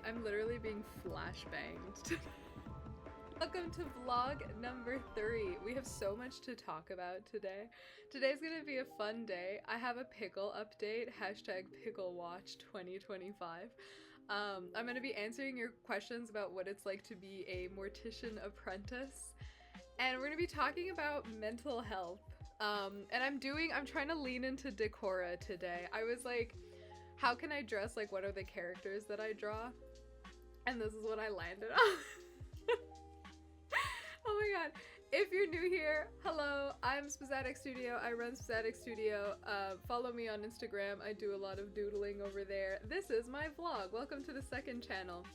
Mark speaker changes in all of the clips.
Speaker 1: I'm literally being flashbanged. Welcome to vlog number 3. We have so much to talk about today. Today's gonna be a fun day. I have a pickle update, hashtag PICKLEWATCH 2025. I'm gonna be answering your questions about what it's like to be a Mortician apprentice. And we're gonna be talking about mental health. And I'm trying to lean into Decora today. I was like, how can I dress like one of the characters that I draw? And this is what I landed on. Oh my god. If you're new here, hello, I'm Spazz Studio. I run Spazz Studio. Follow me on Instagram. I do a lot of doodling over there. This is my vlog. Welcome to the second channel,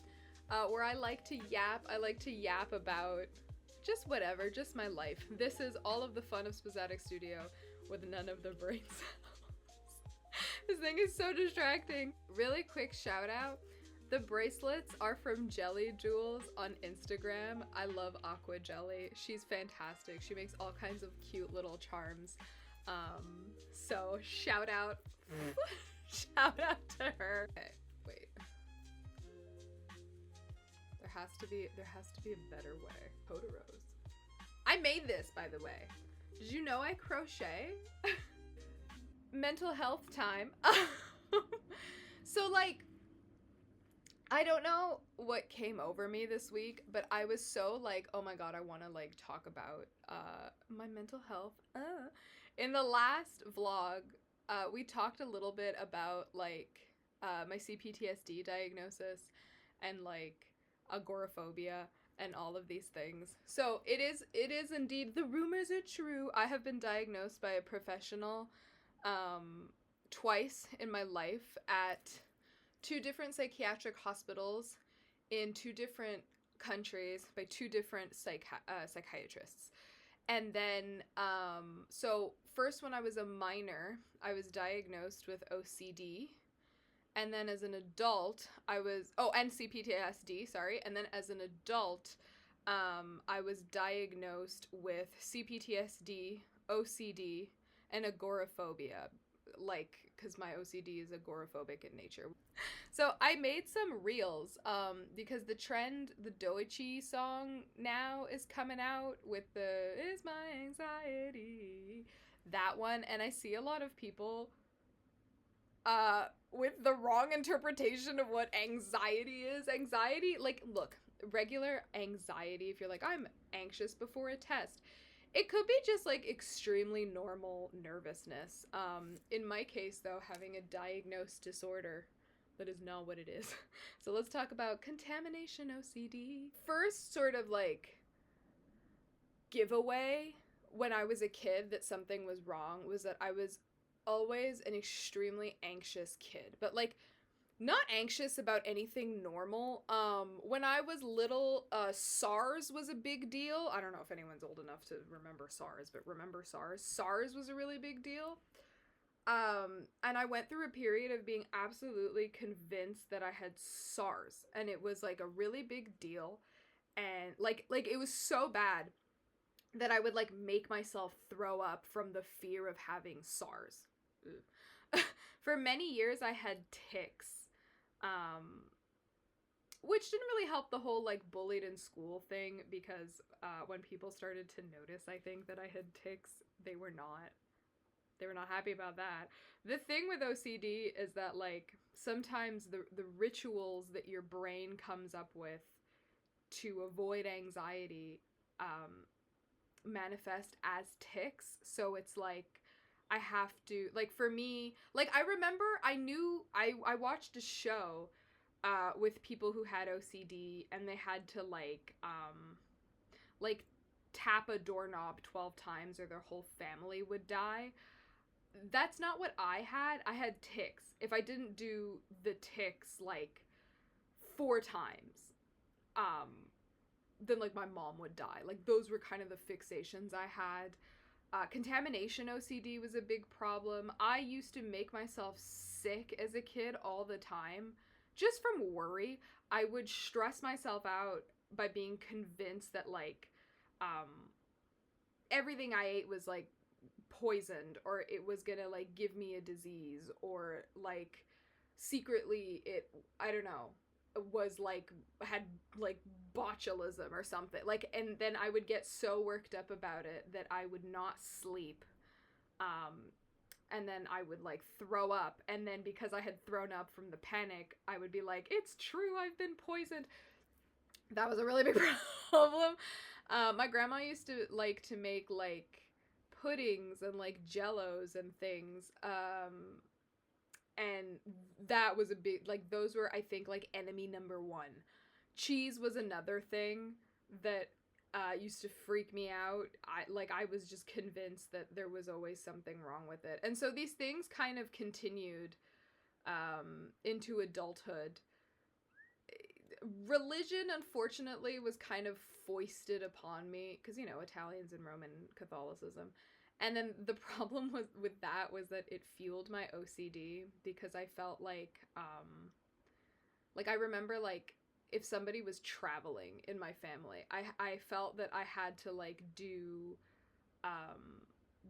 Speaker 1: where I like to yap. I like to yap about just whatever, just my life. This is all of the fun of Spazz Studio with none of the brain cells. This thing is so distracting. Really quick shout out. The bracelets are from Jelly Jewels on Instagram. I love Aqua Jelly. She's fantastic. She makes all kinds of cute little charms. So shout out. Shout out to her. Okay, wait. There has to be a better way. Totoros. I made this, by the way. Did you know I crochet? Mental health time. So like, I don't know what came over me this week, but I was so like, oh my god, I want to like talk about my mental health. In the last vlog, we talked a little bit about like my CPTSD diagnosis and like agoraphobia and all of these things. So it is indeed, the rumors are true. I have been diagnosed by a professional twice in my life at 2 different psychiatric hospitals in 2 different countries by 2 different psychiatrists. And then, so first when I was a minor, I was diagnosed with OCD. And then as an adult, and CPTSD, sorry. And then as an adult, I was diagnosed with CPTSD, OCD, and agoraphobia. Like, because my OCD is agoraphobic in nature. So I made some reels because the Doichi song now is coming out with the "Is My Anxiety," that one, and I see a lot of people with the wrong interpretation of what anxiety is. Anxiety, like, look, regular anxiety, if you're like, I'm anxious before a test, it could be just like extremely normal nervousness. In my case though, having a diagnosed disorder, that is not what it is. So let's talk about contamination OCD. First sort of like giveaway when I was a kid that something was wrong was that I was always an extremely anxious kid, but like not anxious about anything normal. When I was little, SARS was a big deal. I don't know if anyone's old enough to remember SARS, but remember SARS? SARS was a really big deal. And I went through a period of being absolutely convinced that I had SARS, and it was like a really big deal. And like it was so bad that I would like make myself throw up from the fear of having SARS. For many years I had tics. Which didn't really help the whole like bullied in school thing, because when people started to notice, I think, that I had tics, they were not happy about that. The thing with OCD is that like sometimes the rituals that your brain comes up with to avoid anxiety manifest as tics. So it's like I have to, like, for me, like, I remember I watched a show with people who had OCD, and they had to, like, tap a doorknob 12 times or their whole family would die. That's not what I had. I had tics. If I didn't do the tics, like, 4 times, then, like, my mom would die. Like, those were kind of the fixations I had. Contamination OCD was a big problem. I used to make myself sick as a kid all the time, just from worry. I would stress myself out by being convinced that, like, everything I ate was, like, poisoned, or it was gonna, like, give me a disease, or, like, secretly I don't know. was like, had like botulism or something, like, and then I would get so worked up about it that I would not sleep, and then I would like throw up, and then because I had thrown up from the panic, I would be like, it's true, I've been poisoned. That was a really big problem. My grandma used to like to make like puddings and like jellos and things, and that was a big, like, those were, I think, like enemy number one. Cheese was another thing that used to freak me out. I was just convinced that there was always something wrong with it. And so these things kind of continued into adulthood. Religion, unfortunately, was kind of foisted upon me because, you know, Italians and Roman Catholicism. And then the problem with that was that it fueled my OCD, because I felt like I remember, like, if somebody was traveling in my family, I felt that I had to, like, do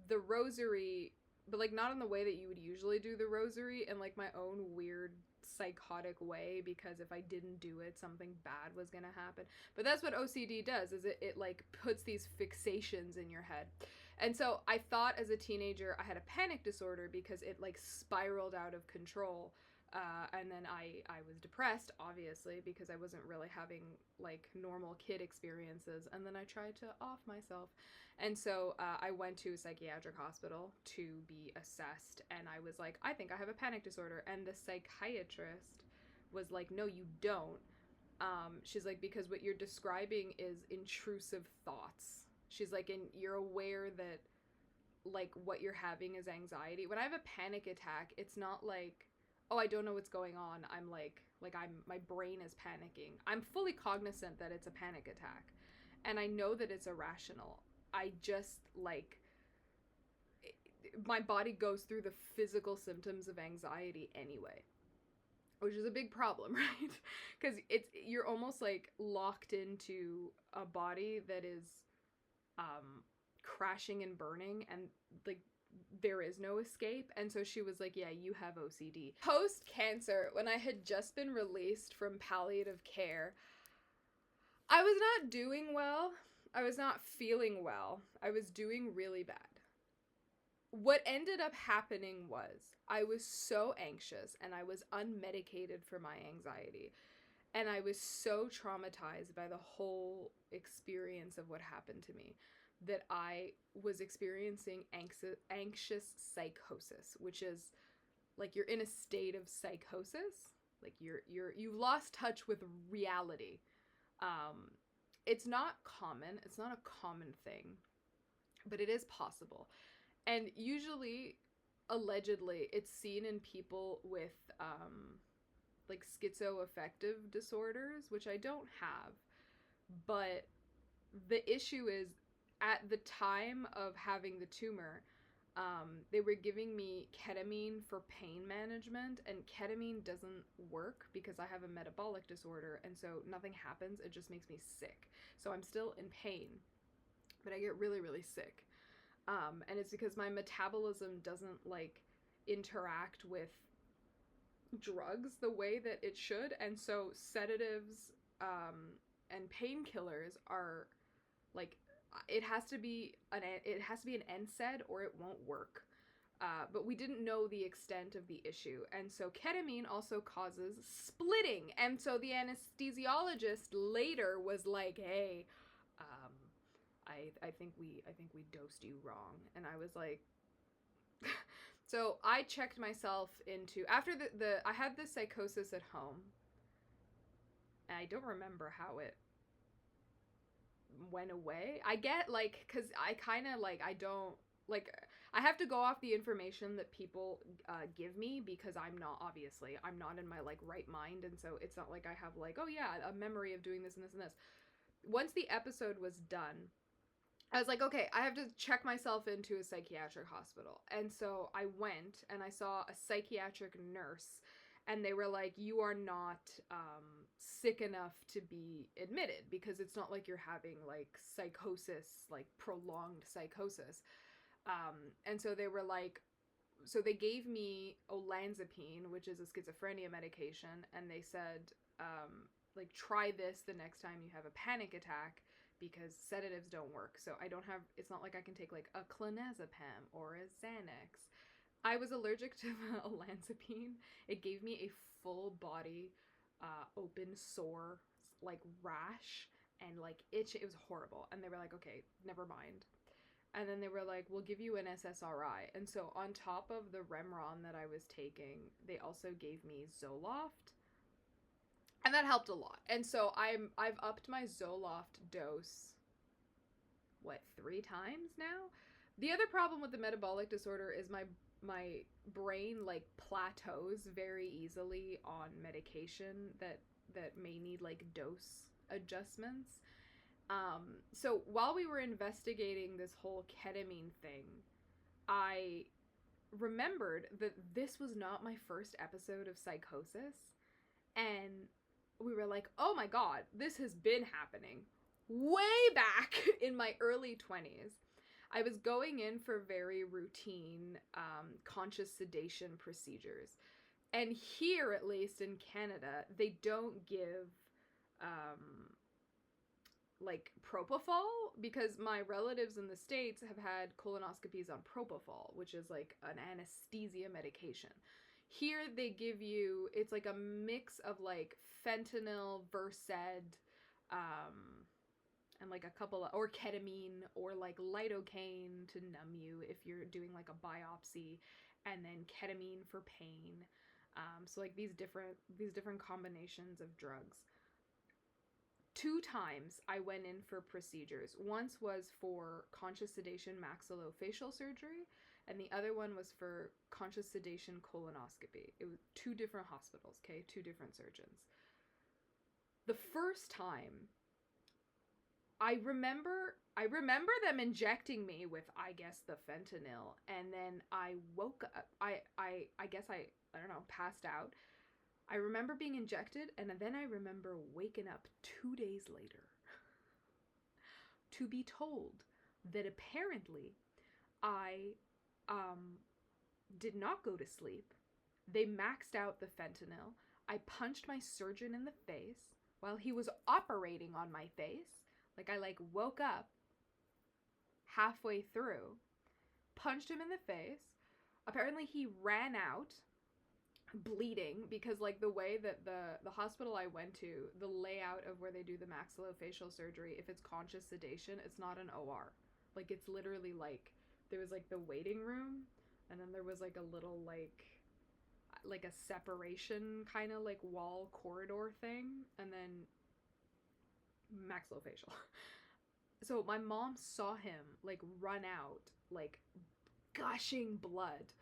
Speaker 1: the rosary, but, like, not in the way that you would usually do the rosary, in, like, my own weird psychotic way, because if I didn't do it, something bad was gonna happen. But that's what OCD does, is it like puts these fixations in your head. And so I thought as a teenager I had a panic disorder because it like spiraled out of control. And then I was depressed, obviously, because I wasn't really having like normal kid experiences. And then I tried to off myself. And so I went to a psychiatric hospital to be assessed. And I was like, I think I have a panic disorder. And the psychiatrist was like, no, you don't. She's like, because what you're describing is intrusive thoughts. She's like, and you're aware that like what you're having is anxiety. When I have a panic attack, it's not like, oh, I don't know what's going on. I'm my brain is panicking. I'm fully cognizant that it's a panic attack. And I know that it's irrational. I just, like, my body goes through the physical symptoms of anxiety anyway. Which is a big problem, right? Because you're almost, like, locked into a body that is crashing and burning, and, like, there is no escape. And so she was like, yeah, you have OCD. Post-cancer, when I had just been released from palliative care, I was not doing well. I was not feeling well. I was doing really bad. What ended up happening was I was so anxious, and I was unmedicated for my anxiety. And I was so traumatized by the whole experience of what happened to me that I was experiencing anxious psychosis, which is like you're in a state of psychosis, like you've lost touch with reality. It's not common. It's not a common thing, but it is possible. And usually, allegedly, it's seen in people with like schizoaffective disorders, which I don't have. But the issue is, at the time of having the tumor, they were giving me ketamine for pain management, and ketamine doesn't work because I have a metabolic disorder, and so nothing happens. It just makes me sick. So I'm still in pain, but I get really, really sick. And it's because my metabolism doesn't, like, interact with drugs the way that it should, and so sedatives and painkillers are, like, it has to be an NSAID or it won't work. But we didn't know the extent of the issue, and so ketamine also causes splitting. And so the anesthesiologist later was like, "Hey, I think we dosed you wrong." And I was like, so I checked myself into, after I had this psychosis at home, and I don't remember how it went away. I get, like, because I kind of, like, I don't, like, I have to go off the information that people give me, because I'm not in my, like, right mind, and so it's not like I have, like, oh yeah, a memory of doing this and this and this. Once the episode was done, I was like, okay, I have to check myself into a psychiatric hospital. And so I went and I saw a psychiatric nurse, and they were like, you are not sick enough to be admitted, because it's not like you're having, like, psychosis, like prolonged psychosis. And so they were like, so they gave me olanzapine, which is a schizophrenia medication, and they said, like, try this the next time you have a panic attack, because sedatives don't work. So I don't have, it's not like I can take, like, a clonazepam or a Xanax. I was allergic to olanzapine. It gave me a full body, open sore, like, rash and, like, itch. It was horrible. And they were like, okay, never mind. And then they were like, we'll give you an SSRI. And so on top of the Remron that I was taking, they also gave me Zoloft. And that helped a lot. And so I've upped my Zoloft dose, 3 times now? The other problem with the metabolic disorder is my brain, like, plateaus very easily on medication that may need, like, dose adjustments. So while we were investigating this whole ketamine thing, I remembered that this was not my first episode of psychosis, and we were like, oh my god, this has been happening way back in my early 20s. I was going in for very routine conscious sedation procedures. And here, at least in Canada, they don't give like propofol, because my relatives in the States have had colonoscopies on propofol, which is like an anesthesia medication. Here they give you, it's like a mix of like fentanyl, Versed, and like a couple of, or ketamine, or like lidocaine to numb you if you're doing like a biopsy, and then ketamine for pain. So like these different combinations of drugs. 2 times I went in for procedures. Once was for conscious sedation maxillofacial surgery, and the other one was for conscious sedation colonoscopy. It was 2 different hospitals, okay? 2 different surgeons. The first time, I remember them injecting me with, I guess, the fentanyl, and then I woke up, I guess I don't know, passed out. I remember being injected, and then I remember waking up 2 days later to be told that apparently I did not go to sleep. They maxed out the fentanyl. I punched my surgeon in the face while he was operating on my face. Like, I like woke up halfway through, punched him in the face. Apparently he ran out bleeding, because like the way that the hospital I went to, the layout of where they do the maxillofacial surgery, if it's conscious sedation, it's not an OR. Like, it's literally like, there was like the waiting room, and then there was like a little like a separation kind of like wall corridor thing, and then maxillofacial. So my mom saw him like run out, like gushing blood.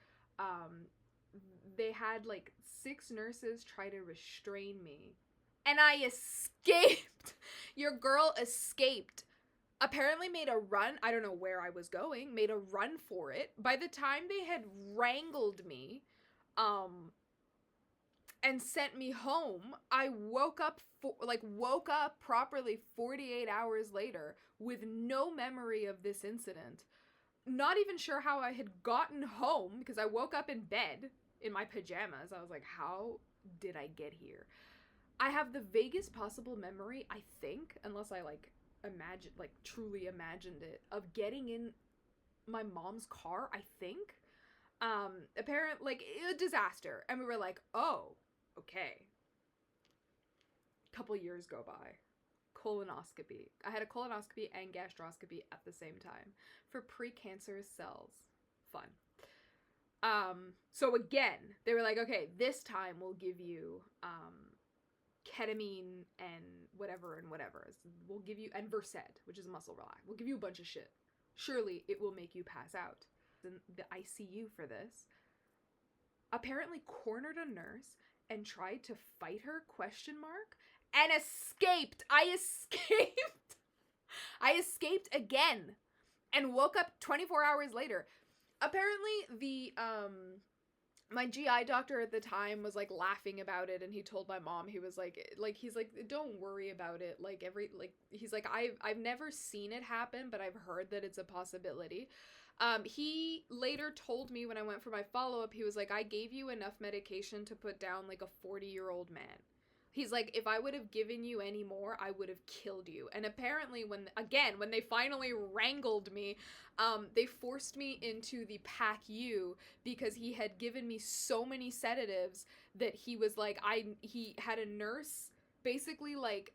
Speaker 1: They had like 6 nurses try to restrain me, and I escaped. Your girl escaped. Apparently made a run. I don't know where I was going. Made a run for it. By the time they had wrangled me, and sent me home, I woke up properly 48 hours later with no memory of this incident. Not even sure how I had gotten home, because I woke up in bed in my pajamas. I was like, how did I get here? I have the vaguest possible memory, I think, unless I truly imagined it, of getting in my mom's car, I think. Apparently, like, a disaster. And we were like, oh, okay. Couple years go by. Colonoscopy. I had a colonoscopy and gastroscopy at the same time for precancerous cells. Fun. So again, they were like, okay, this time we'll give you ketamine and whatever. We'll give you, and Versed, which is muscle relax. We'll give you a bunch of shit. Surely it will make you pass out. In the ICU for this, apparently cornered a nurse and tried to fight her, and escaped. I escaped again and woke up 24 hours later. Apparently the my GI doctor at the time was like laughing about it, and he told my mom, he's like don't worry about it, he's like, I've never seen it happen, but I've heard that it's a possibility. He later told me when I went for my follow-up, he was like, I gave you enough medication to put down like a 40-year-old man. He's like, if I would have given you any more, I would have killed you. And apparently when they finally wrangled me, they forced me into the PACU because he had given me so many sedatives that he was like, he had a nurse basically like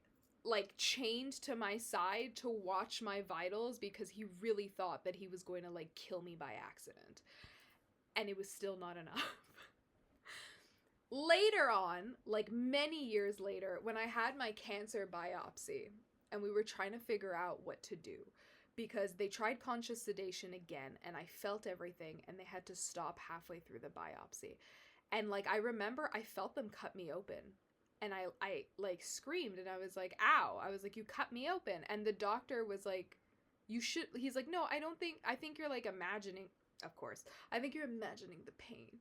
Speaker 1: chained to my side to watch my vitals because he really thought that he was going to like kill me by accident. And it was still not enough. Later on, like many years later, when I had my cancer biopsy and we were trying to figure out what to do because they tried conscious sedation again and I felt everything and they had to stop halfway through the biopsy. And like, I remember I felt them cut me open and I like screamed and I was like, ow. I was like, you cut me open. And the doctor was like, he's like, no, I think you're like imagining, of course, I think you're imagining the pain.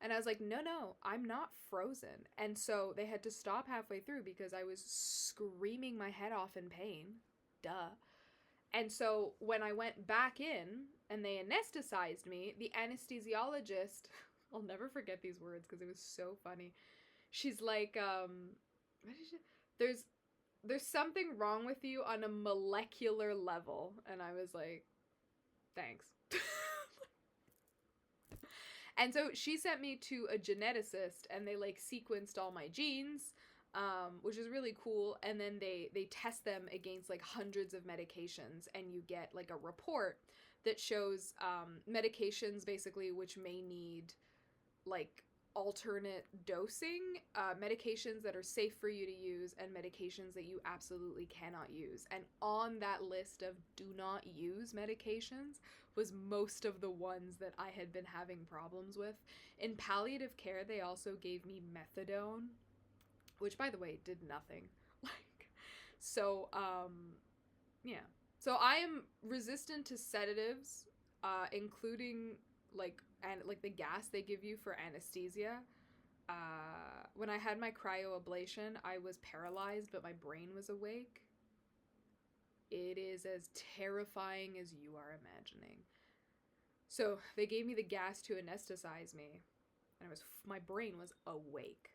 Speaker 1: And I was like, no, I'm not frozen. And so they had to stop halfway through because I was screaming my head off in pain. Duh. And so when I went back in and they anesthetized me, the anesthesiologist, I'll never forget these words because it was so funny. She's like, there's something wrong with you on a molecular level. And I was like, thanks. And so she sent me to a geneticist and they like sequenced all my genes, which is really cool. And then they test them against like hundreds of medications and you get like a report that shows medications basically which may need like alternate dosing, medications that are safe for you to use and medications that you absolutely cannot use. And on that list of do not use medications was most of the ones that I had been having problems with. In palliative care, they also gave me methadone, which by the way did nothing. So yeah. So I am resistant to sedatives, including like the gas they give you for anesthesia. When I had my cryoablation, I was paralyzed, but my brain was awake. It is as terrifying as you are imagining. So they gave me the gas to anesthetize me, and my brain was awake,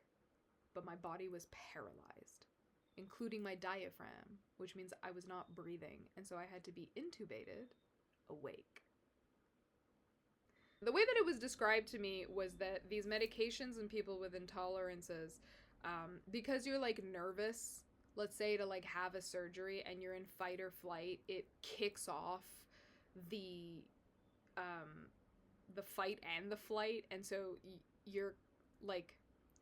Speaker 1: but my body was paralyzed, including my diaphragm, which means I was not breathing, and so I had to be intubated awake. The way that it was described to me was that these medications and people with intolerances, because you're like nervous, let's say to like have a surgery and you're in fight or flight, it kicks off the fight and the flight. And so you're like,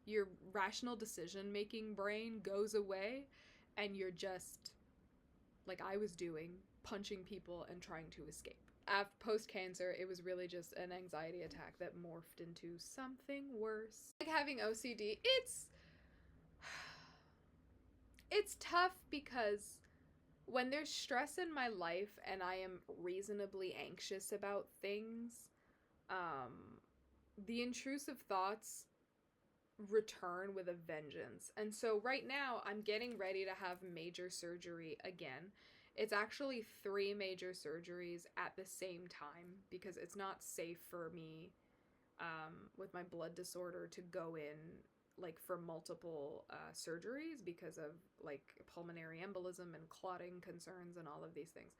Speaker 1: your rational decision-making brain goes away and you're just, like I was doing, punching people and trying to escape. After post-cancer, it was really just an anxiety attack that morphed into something worse. Like having OCD, it's tough because when there's stress in my life and I am reasonably anxious about things, the intrusive thoughts return with a vengeance. And so right now I'm getting ready to have major surgery again. It's actually 3 major surgeries at the same time because it's not safe for me with my blood disorder to go in like for multiple surgeries because of like pulmonary embolism and clotting concerns and all of these things.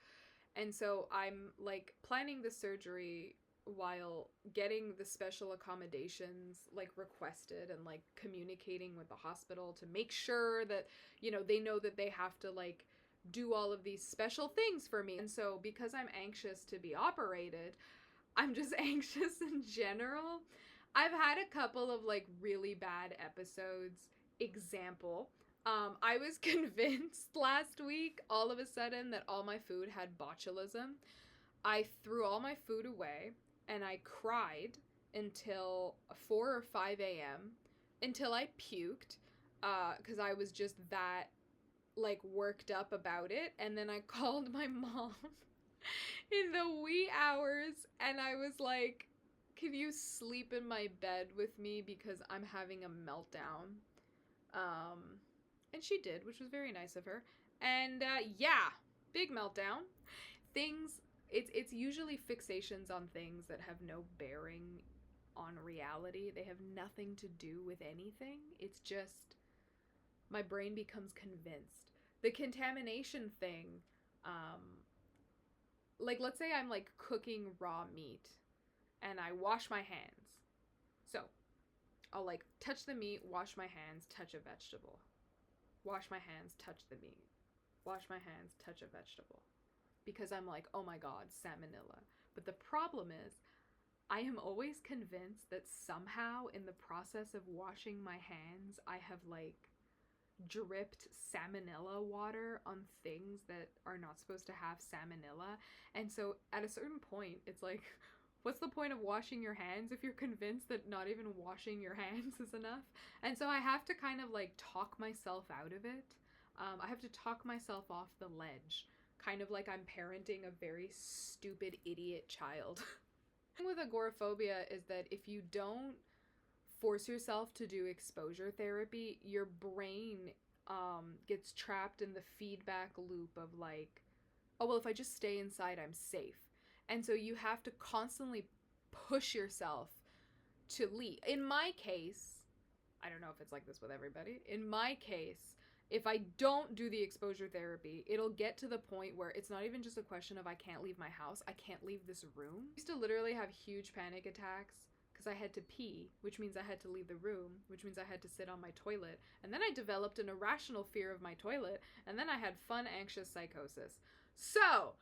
Speaker 1: And so I'm like planning the surgery while getting the special accommodations like requested and like communicating with the hospital to make sure that, you know, they know that they have to like do all of these special things for me. And so because I'm anxious to be operated, I'm just anxious in general. I've had a couple of like really bad episodes. Example, I was convinced last week all of a sudden that all my food had botulism. I threw all my food away and I cried until 4 or 5 a.m. until I puked because I was just that like worked up about it. And then I called my mom in the wee hours and I was like, can you sleep in my bed with me because I'm having a meltdown? And she did, which was very nice of her. And yeah, big meltdown. It's usually fixations on things that have no bearing on reality. They have nothing to do with anything. It's just my brain becomes convinced. The contamination thing, like let's say I'm like cooking raw meat and I wash my hands. So I'll like touch the meat, wash my hands, touch a vegetable. Wash my hands, touch the meat. Wash my hands, touch a vegetable. Because I'm like, oh my god, salmonella. But the problem is, I am always convinced that somehow in the process of washing my hands, I have like dripped salmonella water on things that are not supposed to have salmonella. And so at a certain point, it's like, what's the point of washing your hands if you're convinced that not even washing your hands is enough? And so I have to kind of like talk myself out of it. I have to talk myself off the ledge, kind of like I'm parenting a very stupid idiot child. The thing with agoraphobia is that if you don't force yourself to do exposure therapy, your brain gets trapped in the feedback loop of like, oh well, if I just stay inside, I'm safe. And so you have to constantly push yourself to leave. In my case, I don't know if it's like this with everybody. In my case, if I don't do the exposure therapy, it'll get to the point where it's not even just a question of I can't leave my house, I can't leave this room. I used to literally have huge panic attacks because I had to pee, which means I had to leave the room, which means I had to sit on my toilet. And then I developed an irrational fear of my toilet, and then I had fun, anxious psychosis. So,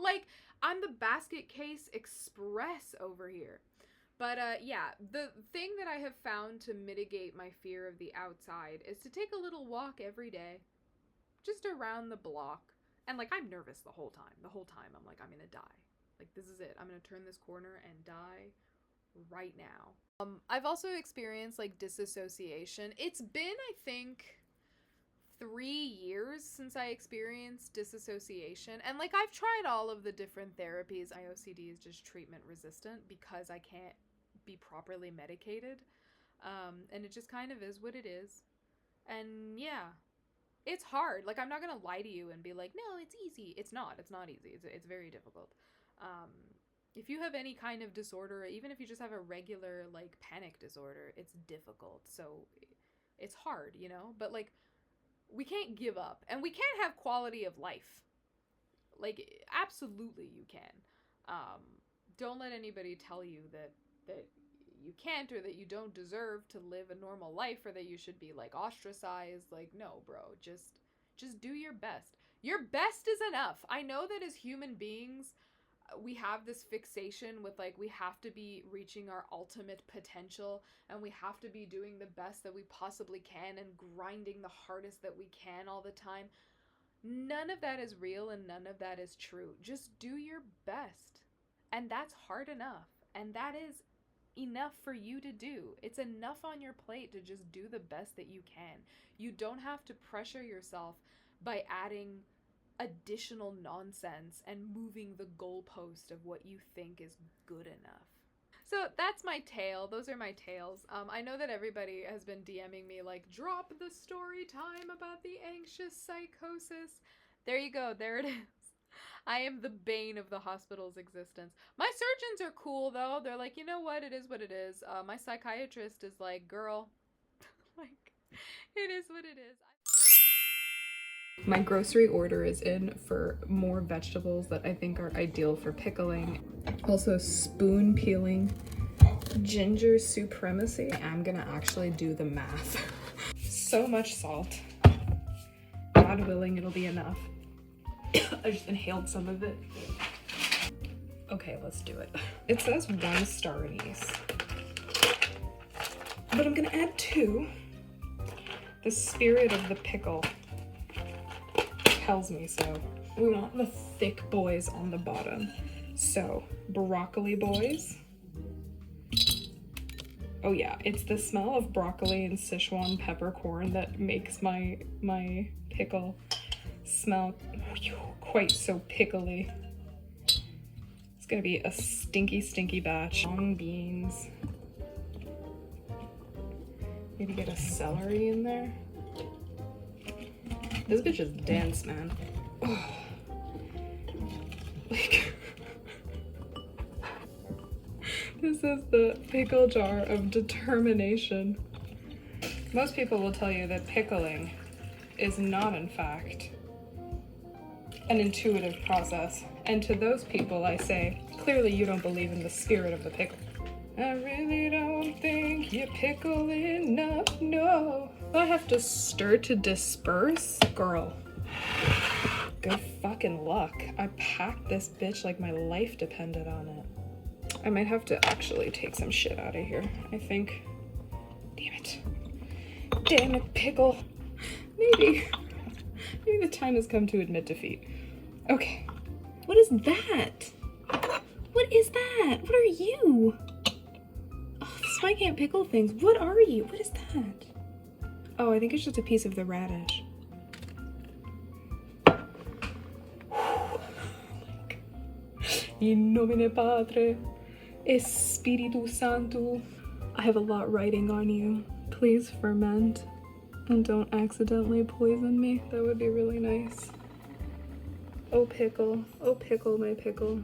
Speaker 1: like, I'm the basket case express over here. But yeah, the thing that I have found to mitigate my fear of the outside is to take a little walk every day, just around the block. And like, I'm nervous the whole time. The whole time I'm like, I'm gonna die. Like, this is it. I'm gonna turn this corner and die right now. I've also experienced like disassociation. It's been, I think, 3 years since I experienced disassociation. And like, I've tried all of the different therapies. My OCD is just treatment resistant because I can't be properly medicated. And it just kind of is what it is. And yeah, it's hard. Like, I'm not gonna lie to you and be like, no, it's easy. It's not easy. It's very difficult. If you have any kind of disorder, even if you just have a regular like panic disorder, it's difficult. So it's hard, you know, but like, we can't give up, and we can't have quality of life. Like, absolutely you can. Don't let anybody tell you that you can't, or that you don't deserve to live a normal life, or that you should be like ostracized. Like, no, bro, just do your best. Your best is enough. I know that as human beings, we have this fixation with like, we have to be reaching our ultimate potential, and we have to be doing the best that we possibly can and grinding the hardest that we can all the time. None of that is real, and none of that is true. Just do your best. And that's hard enough. And that is enough for you to do. It's enough on your plate to just do the best that you can. You don't have to pressure yourself by adding additional nonsense and moving the goalpost of what you think is good enough. So that's my tale. Those are my tales. I know that everybody has been DMing me like, drop the story time about the anxious psychosis. There you go. There it is. I am the bane of the hospital's existence. My surgeons are cool though. They're like, you know what? It is what it is. My psychiatrist is like, girl, like, it is what it is. My grocery order is in for more vegetables that I think are ideal for pickling. Also spoon peeling. Ginger supremacy. I'm gonna actually do the math. So much salt. God willing, it'll be enough. I just inhaled some of it. Okay, let's do it. It says 1 star anise, but I'm gonna add 2. The spirit of the pickle tells me so. We want the thick boys on the bottom. So, broccoli boys. Oh yeah, it's the smell of broccoli and Sichuan peppercorn that makes my pickle smell quite so pickly. It's gonna be a stinky batch. Long beans. Maybe get a celery in there. This bitch is dense, man. Oh. Like, this is the pickle jar of determination.
Speaker 2: Most people will tell you that pickling is not, in fact, an intuitive process. And to those people, I say, clearly you don't believe in the spirit of the pickle. I really don't think you pickle enough, no. I have to stir to disperse? Girl, good fucking luck. I packed this bitch like my life depended on it. I might have to actually take some shit out of here, I think. Damn it. Damn it, pickle. Maybe the time has come to admit defeat. Okay. What is that? What is that? What are you? Oh, this I can't pickle things. What are you? What is that? Oh, I think it's just a piece of the radish. In nomine Patre, Espiritu Santo. I have a lot riding on you. Please ferment and don't accidentally poison me. That would be really nice. Oh pickle, my pickle.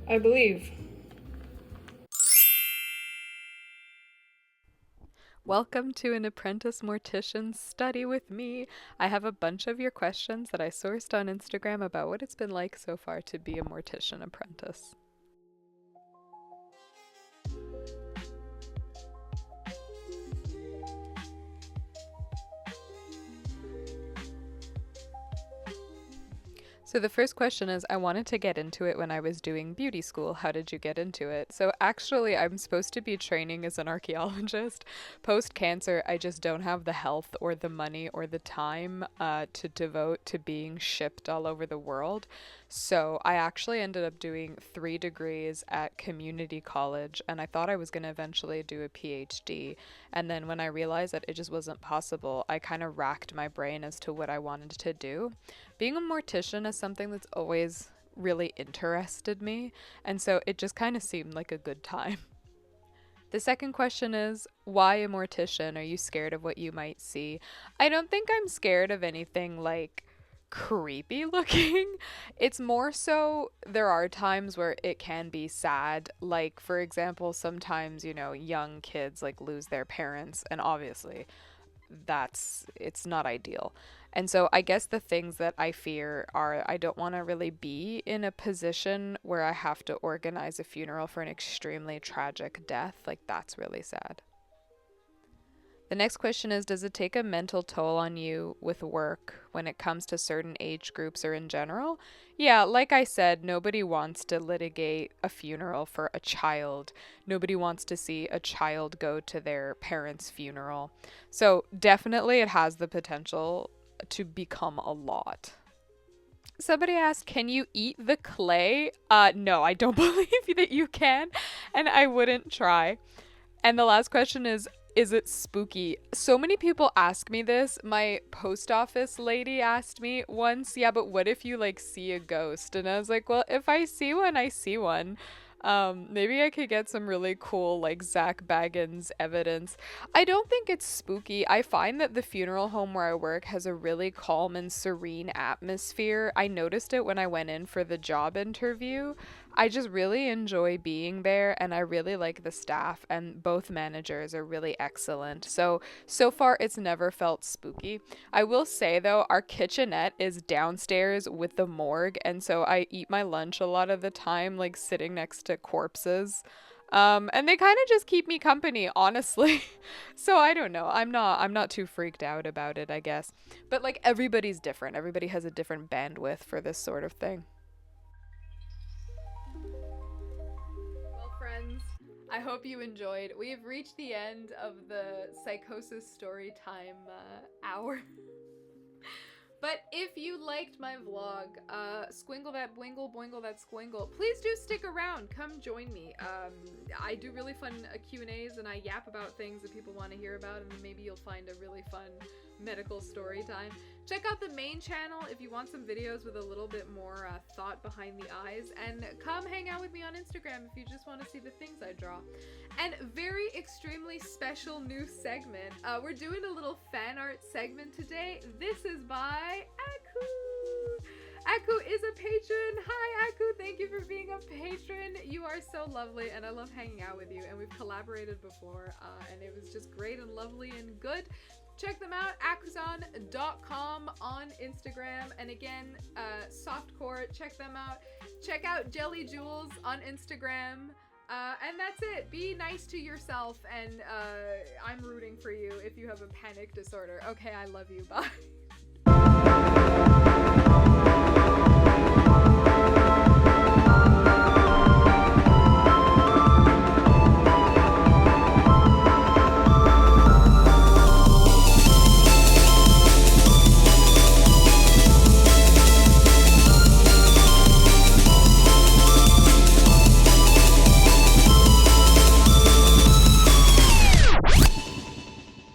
Speaker 2: I believe.
Speaker 1: Welcome to an Apprentice Mortician study with me. I have a bunch of your questions that I sourced on Instagram about what it's been like so far to be a mortician apprentice. So the first question is, I wanted to get into it when I was doing beauty school. How did you get into it? So actually, I'm supposed to be training as an archaeologist. Post-cancer, I just don't have the health or the money or the time to devote to being shipped all over the world. So I actually ended up doing 3 degrees at community college, and I thought I was going to eventually do a PhD. And then when I realized that it just wasn't possible, I kind of racked my brain as to what I wanted to do. Being a mortician is something that's always really interested me, and so it just kind of seemed like a good time. The second question is, why a mortician? Are you scared of what you might see? I don't think I'm scared of anything like creepy looking. It's more so there are times where it can be sad. Like, for example, sometimes, young kids like lose their parents, and obviously it's not ideal. And so I guess the things that I fear are I don't want to really be in a position where I have to organize a funeral for an extremely tragic death. Like, that's really sad. The next question is, does it take a mental toll on you with work when it comes to certain age groups or in general? Yeah, like I said, nobody wants to litigate a funeral for a child. Nobody wants to see a child go to their parents' funeral. So definitely it has the potential to become a lot. Somebody asked, can you eat the clay? No, I don't believe that you can, and I wouldn't try. And the last question is it spooky? So many people ask me this. My post office lady asked me once, yeah, but what if you see a ghost? And I was like, well, if I see one, I see one. Maybe I could get some really cool Zach Baggins evidence. I don't think it's spooky. I find that the funeral home where I work has a really calm and serene atmosphere. I noticed it when I went in for the job interview. I just really enjoy being there, and I really like the staff, and both managers are really excellent. So far it's never felt spooky. I will say though, our kitchenette is downstairs with the morgue, and so I eat my lunch a lot of the time sitting next to corpses. And they kind of just keep me company, honestly. So I don't know. I'm not too freaked out about it, I guess. But everybody's different. Everybody has a different bandwidth for this sort of thing. I hope you enjoyed. We have reached the end of the psychosis story time hour. But if you liked my vlog, squingle that bwingle, boingle that squingle, please do stick around. Come join me. I do really fun Q&As, and I yap about things that people want to hear about, and then maybe you'll find a really fun medical story time. Check out the main channel if you want some videos with a little bit more thought behind the eyes, and come hang out with me on Instagram if you just want to see the things I draw. And very extremely special new segment. We're doing a little fan art segment today. This is by Aku. Aku is a patron. Hi, Aku. Thank you for being a patron. You are so lovely, and I love hanging out with you. And we've collaborated before, and it was just great and lovely and good. Check them out, akuzan.com on Instagram. And again, Softcore, check them out. Check out Jelly Jules on Instagram. And that's it. Be nice to yourself, and I'm rooting for you if you have a panic disorder. Okay, I love you. Bye.